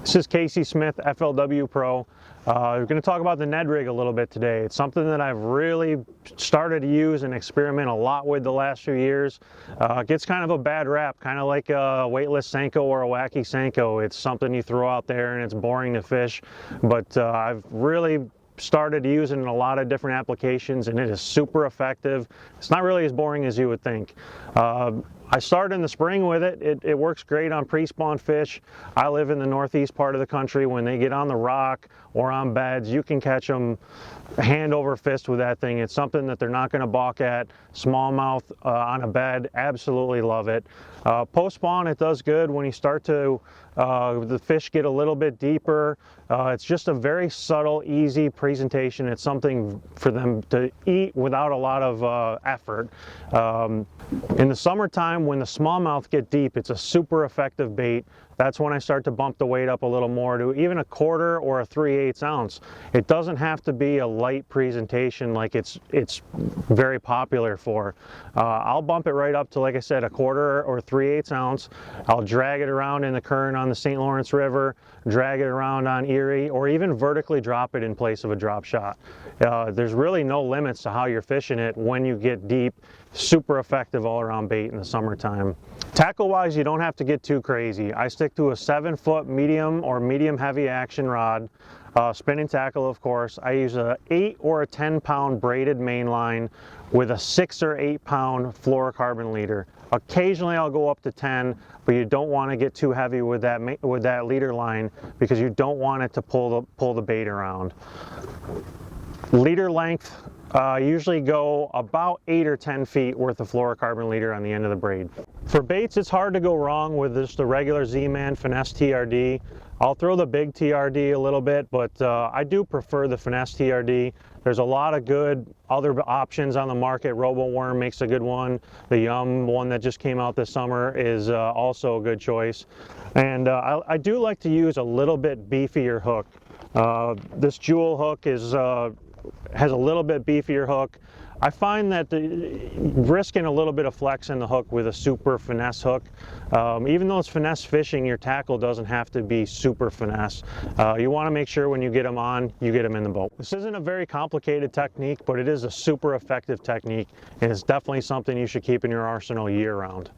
This is Casey Smith, FLW Pro. We're going to talk about the Ned rig a little bit today. It's something that I've really started to use and experiment a lot with the last few years. It gets kind of a bad rap, kind of like a weightless Senko or a wacky Senko. It's something you throw out there and it's boring to fish, but I've really started using it in a lot of different applications and it is super effective. It's not really as boring as you would think. I started in the spring with it. It works great on pre-spawn fish. I live in the northeast part of the country. When they get on the rock or on beds, you can catch them hand over fist with that thing. It's something that they're not going to balk at. Smallmouth on a bed, absolutely love it. Post-spawn, it does good when you start to, the fish get a little bit deeper. It's just a very subtle, easy presentation. It's something for them to eat without a lot of effort. In the summertime, when the smallmouth get deep, it's a super effective bait. That's when I start to bump the weight up a little more to even a 1/4 or a 3/8 ounce. It doesn't have to be a light presentation like it's very popular for. I'll bump it right up to, like I said, a 1/4 or 3/8 ounce. I'll drag it around in the current on the St. Lawrence River, drag it around on Erie, or even vertically drop it in place of a drop shot. There's really no limits to how you're fishing it when you get deep. Super effective all-around bait in the summertime. Tackle-wise, you don't have to get too crazy. I stick to a 7-foot medium or medium heavy action rod, spinning tackle of course. I use a 8 or a 10-pound braided main line with a 6 or 8-pound fluorocarbon leader. Occasionally I'll go up to 10, but you don't want to get too heavy with that leader line because you don't want it to pull the bait around. Leader length, usually go about 8 or 10 feet worth of fluorocarbon leader on the end of the braid. For baits, it's hard to go wrong with just the regular Z-Man Finesse TRD. I'll throw the big TRD a little bit, but I do prefer the Finesse TRD. There's a lot of good other options on the market. RoboWorm makes a good one. The Yum one that just came out this summer is also a good choice. And I do like to use a little bit beefier hook. This Jewel hook has a little bit beefier hook. I find that risking a little bit of flex in the hook with a super finesse hook, even though it's finesse fishing, your tackle doesn't have to be super finesse. You want to make sure when you get them on, you get them in the boat. This isn't a very complicated technique, but it is a super effective technique, and it's definitely something you should keep in your arsenal year-round.